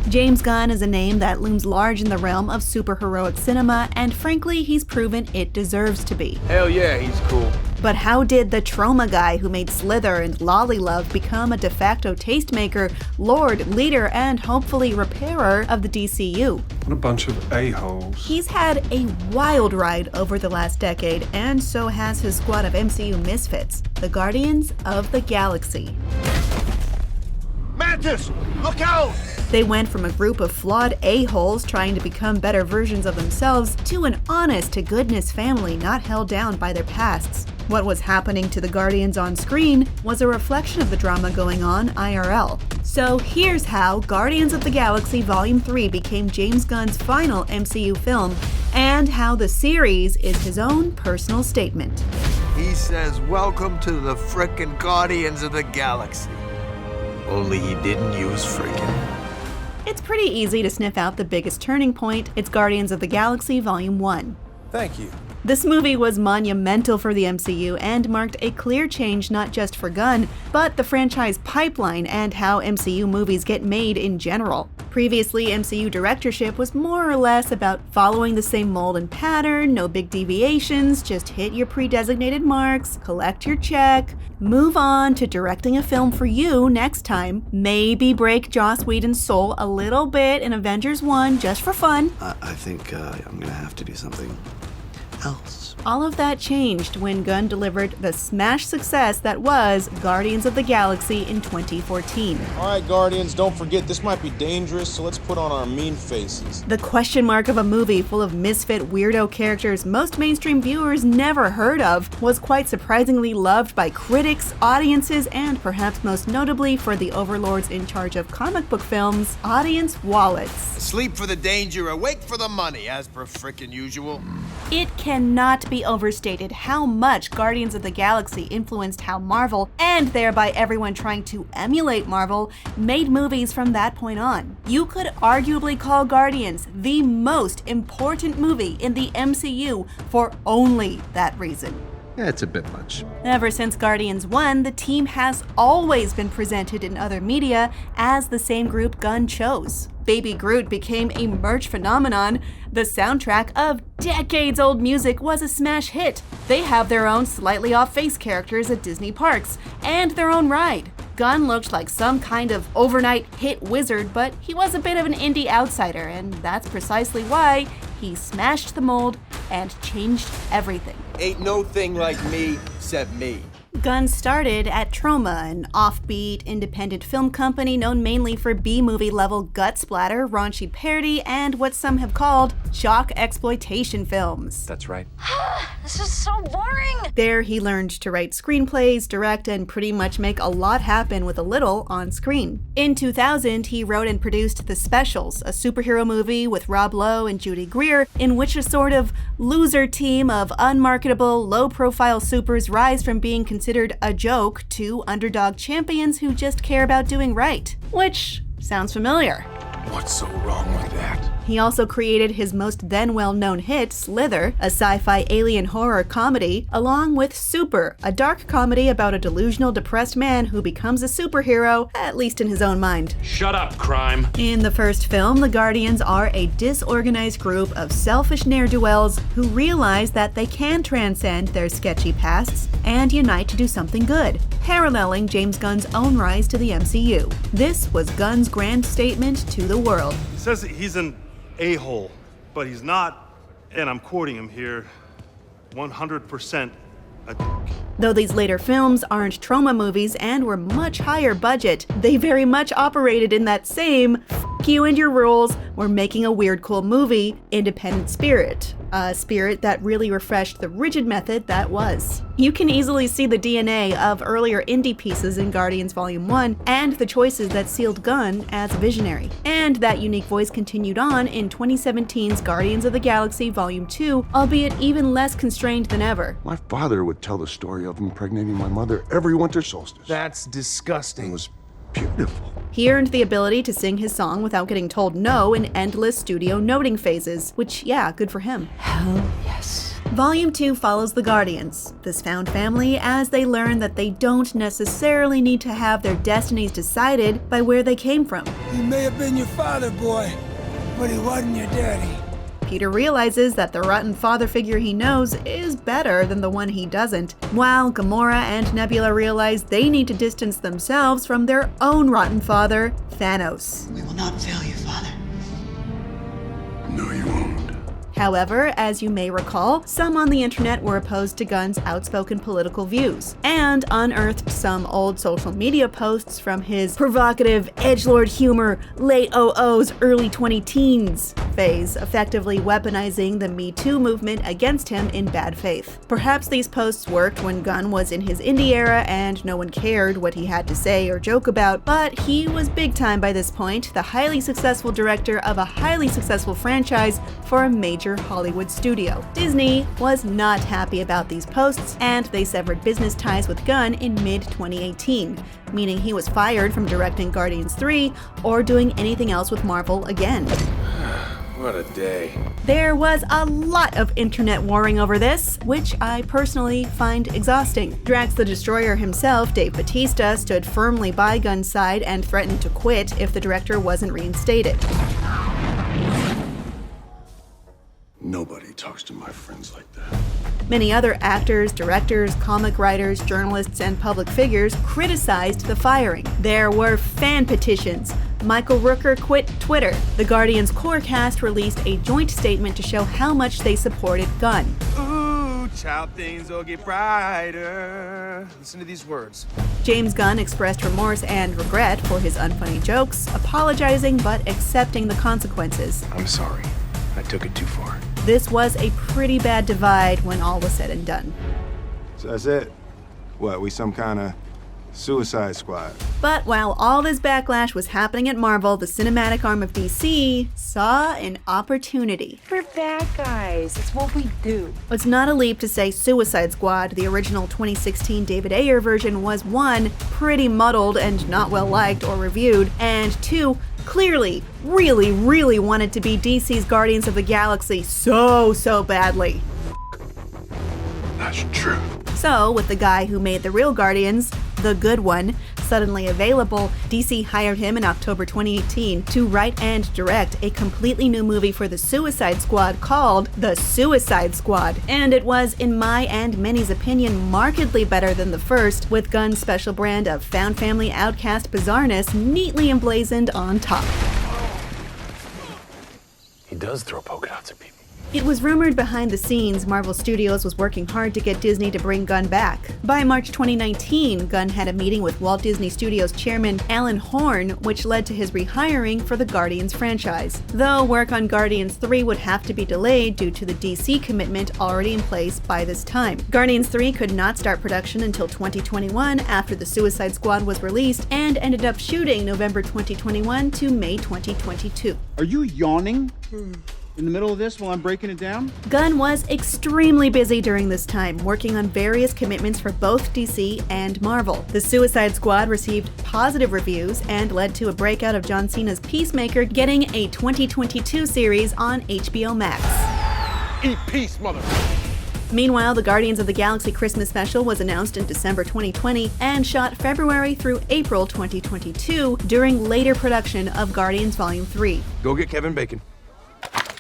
James Gunn is a name that looms large in the realm of superheroic cinema, and frankly, he's proven it deserves to be. Hell yeah, he's cool. But how did the trauma guy who made Slither and Lolly Love become a de facto tastemaker, lord, leader, and hopefully repairer of the DCU? What a bunch of a-holes. He's had a wild ride over the last decade, and so has his squad of MCU misfits, the Guardians of the Galaxy. Mantis, look out! They went from a group of flawed a-holes trying to become better versions of themselves to an honest-to-goodness family not held down by their pasts. What was happening to the Guardians on screen was a reflection of the drama going on IRL. So here's how Guardians of the Galaxy Volume 3 became James Gunn's final MCU film, and how the series is his own personal statement. He says, welcome to the frickin' Guardians of the Galaxy. Only he didn't use frickin'. It's pretty easy to sniff out the biggest turning point. It's Guardians of the Galaxy Volume 1. Thank you. This movie was monumental for the MCU and marked a clear change not just for Gunn, but the franchise pipeline and how MCU movies get made in general. Previously, MCU directorship was more or less about following the same mold and pattern, no big deviations, just hit your pre-designated marks, collect your check, move on to directing a film for you next time, maybe break Joss Whedon's soul a little bit in Avengers 1 just for fun. I think I'm gonna have to do something else. All of that changed when Gunn delivered the smash success that was Guardians of the Galaxy in 2014. Alright, Guardians, don't forget this might be dangerous, so let's put on our mean faces. The question mark of a movie full of misfit weirdo characters most mainstream viewers never heard of was quite surprisingly loved by critics, audiences, and perhaps most notably for the overlords in charge of comic book films, audience wallets. Sleep for the danger, awake for the money, as per frickin' usual. It cannot be overstated how much Guardians of the Galaxy influenced how Marvel, and thereby everyone trying to emulate Marvel, made movies from that point on. You could arguably call Guardians the most important movie in the MCU for only that reason. Yeah, it's a bit much. Ever since Guardians 1, the team has always been presented in other media as the same group Gunn chose. Baby Groot became a merch phenomenon. The soundtrack of decades-old music was a smash hit. They have their own slightly off-face characters at Disney parks, and their own ride. Gunn looked like some kind of overnight hit wizard, but he was a bit of an indie outsider, and that's precisely why he smashed the mold and changed everything. Ain't no thing like me, except me. Gunn started at Troma, an offbeat, independent film company known mainly for B-movie level gut splatter, raunchy parody, and what some have called shock exploitation films. That's right. This is so boring! There he learned to write screenplays, direct, and pretty much make a lot happen with a little on screen. In 2000, he wrote and produced The Specials, a superhero movie with Rob Lowe and Judy Greer, in which a sort of loser team of unmarketable, low-profile supers rise from being considered a joke to underdog champions who just care about doing right. Which sounds familiar. What's so wrong with that? He also created his most then well-known hit, Slither, a sci-fi alien horror comedy, along with Super, a dark comedy about a delusional, depressed man who becomes a superhero, at least in his own mind. Shut up, crime. In the first film, the Guardians are a disorganized group of selfish ne'er-do-wells who realize that they can transcend their sketchy pasts and unite to do something good, paralleling James Gunn's own rise to the MCU. This was Gunn's grand statement to the world. He says that he's an a-hole, but he's not, and I'm quoting him here, 100% a dick. Though these later films aren't Troma movies and were much higher budget, they very much operated in that same "f you and your rules, we're making a weird cool movie" independent spirit. A spirit that really refreshed the rigid method that was. You can easily see the DNA of earlier indie pieces in Guardians Volume 1 and the choices that sealed Gunn as a visionary. And that unique voice continued on in 2017's Guardians of the Galaxy Volume 2, albeit even less constrained than ever. My father would tell the story of impregnating my mother every winter solstice. That's disgusting. It was beautiful. He earned the ability to sing his song without getting told no in endless studio noting phases, which, yeah, good for him. Hell yes. Volume 2 follows the Guardians, this found family, as they learn that they don't necessarily need to have their destinies decided by where they came from. He may have been your father, boy, but he wasn't your daddy. Peter realizes that the rotten father figure he knows is better than the one he doesn't, while Gamora and Nebula realize they need to distance themselves from their own rotten father, Thanos. We will not fail you, Father. No, you won't. However, as you may recall, some on the internet were opposed to Gunn's outspoken political views, and unearthed some old social media posts from his provocative, edgelord humor, late 00s, early 20-teens phase, effectively weaponizing the Me Too movement against him in bad faith. Perhaps these posts worked when Gunn was in his indie era and no one cared what he had to say or joke about, but he was big time by this point, the highly successful director of a highly successful franchise for a major Hollywood studio. Disney was not happy about these posts, and they severed business ties with Gunn in mid-2018, meaning he was fired from directing Guardians 3 or doing anything else with Marvel again. What a day. There was a lot of internet warring over this, which I personally find exhausting. Drax the Destroyer himself, Dave Bautista, stood firmly by Gunn's side and threatened to quit if the director wasn't reinstated. Nobody talks to my friends like that. Many other actors, directors, comic writers, journalists, and public figures criticized the firing. There were fan petitions. Michael Rooker quit Twitter. The Guardians core cast released a joint statement to show how much they supported Gunn. Ooh, child, things will get brighter. Listen to these words. James Gunn expressed remorse and regret for his unfunny jokes, apologizing but accepting the consequences. I'm sorry. I took it too far. This was a pretty bad divide when all was said and done. So that's it? What, we some kind of Suicide Squad? But while all this backlash was happening at Marvel, the cinematic arm of DC saw an opportunity. We're bad guys. It's what we do. It's not a leap to say Suicide Squad, the original 2016 David Ayer version, was 1, pretty muddled and not well liked or reviewed, and 2, clearly, really wanted to be DC's Guardians of the Galaxy so badly. That's true. So, with the guy who made the real Guardians, the good one, suddenly available, DC hired him in October 2018 to write and direct a completely new movie for the Suicide Squad called The Suicide Squad. And it was, in my and many's opinion, markedly better than the first, with Gunn's special brand of found family outcast bizarreness neatly emblazoned on top. He does throw polka dots at people. It was rumored behind the scenes Marvel Studios was working hard to get Disney to bring Gunn back. By March 2019, Gunn had a meeting with Walt Disney Studios chairman Alan Horn, which led to his rehiring for the Guardians franchise. Though work on Guardians 3 would have to be delayed due to the DC commitment already in place by this time. Guardians 3 could not start production until 2021 after the Suicide Squad was released, and ended up shooting November 2021 to May 2022. Are you yawning in the middle of this while I'm breaking it down? Gunn was extremely busy during this time, working on various commitments for both DC and Marvel. The Suicide Squad received positive reviews and led to a breakout of John Cena's Peacemaker getting a 2022 series on HBO Max. Eat peace, mother. Meanwhile, the Guardians of the Galaxy Christmas special was announced in December 2020 and shot February through April 2022 during later production of Guardians Volume 3. Go get Kevin Bacon.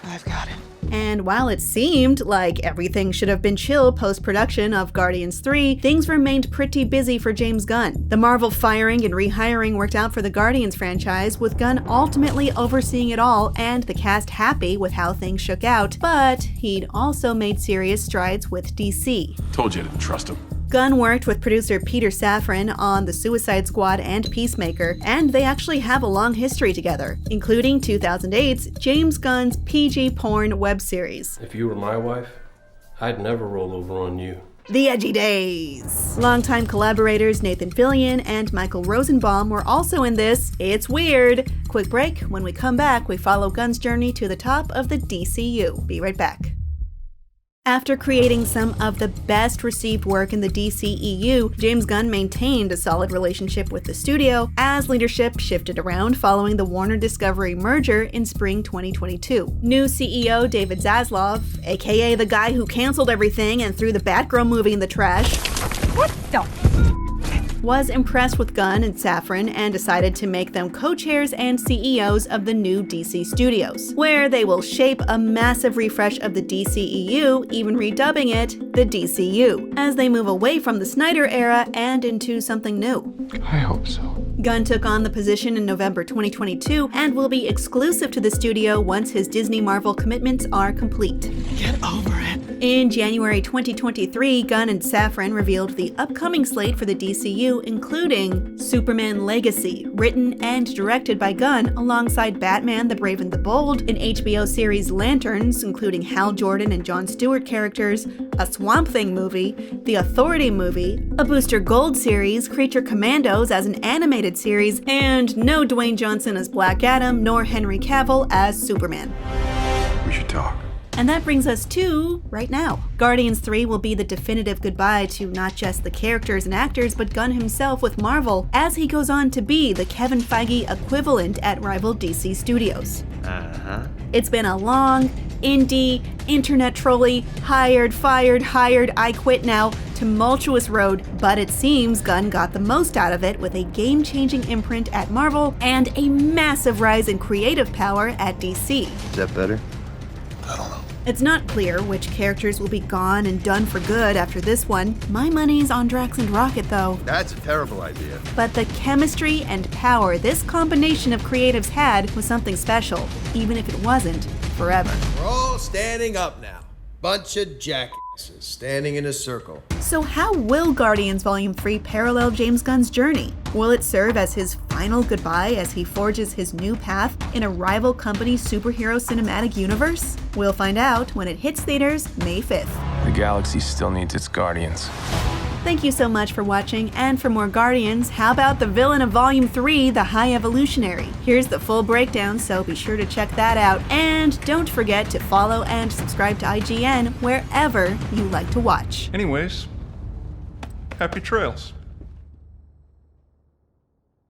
I've got it. And while it seemed like everything should have been chill post-production of Guardians 3, things remained pretty busy for James Gunn. The Marvel firing and rehiring worked out for the Guardians franchise, with Gunn ultimately overseeing it all and the cast happy with how things shook out, but he'd also made serious strides with DC. Told you I didn't trust him. Gunn worked with producer Peter Safran on The Suicide Squad and Peacemaker, and they actually have a long history together, including 2008's James Gunn's PG porn web series. If you were my wife, I'd never roll over on you. The Edgy Days. Longtime collaborators Nathan Fillion and Michael Rosenbaum were also in this. It's weird. Quick break. When we come back, we follow Gunn's journey to the top of the DCU. Be right back. After creating some of the best received work in the DCEU, James Gunn maintained a solid relationship with the studio as leadership shifted around following the Warner Discovery merger in spring 2022. New CEO David Zaslav, aka the guy who canceled everything and threw the Batgirl movie in the trash, was impressed with Gunn and Safran and decided to make them co-chairs and CEOs of the new DC studios, where they will shape a massive refresh of the DCEU, even redubbing it the DCU, as they move away from the Snyder era and into something new. I hope so. Gunn took on the position in November 2022 and will be exclusive to the studio once his Disney Marvel commitments are complete. Get over it. In January 2023, Gunn and Safran revealed the upcoming slate for the DCU, including Superman Legacy, written and directed by Gunn alongside Batman the Brave and the Bold, an HBO series Lanterns, including Hal Jordan and Jon Stewart characters, a Swamp Thing movie, the Authority movie, a Booster Gold series, Creature Commandos as an animated series, and no Dwayne Johnson as Black Adam nor Henry Cavill as Superman. We should talk. And that brings us to right now. Guardians 3 will be the definitive goodbye to not just the characters and actors, but Gunn himself with Marvel, as he goes on to be the Kevin Feige equivalent at rival DC studios. It's been a long, indie, internet trolley, hired, fired, I quit now, tumultuous road, but it seems Gunn got the most out of it with a game-changing imprint at Marvel and a massive rise in creative power at DC. Is that better? I don't know. It's not clear which characters will be gone and done for good after this one. My money's on Drax and Rocket though. That's a terrible idea. But the chemistry and power this combination of creatives had was something special, even if it wasn't forever. We're all standing up now. Bunch of jackasses standing in a circle. So how will Guardians Volume 3 parallel James Gunn's journey? Will it serve as his final goodbye as he forges his new path in a rival company's superhero cinematic universe? We'll find out when it hits theaters May 5th. The galaxy still needs its guardians. Thank you so much for watching, and for more Guardians, how about the villain of Volume 3, the High Evolutionary? Here's the full breakdown, so be sure to check that out. And don't forget to follow and subscribe to IGN wherever you like to watch. Anyways, happy trails.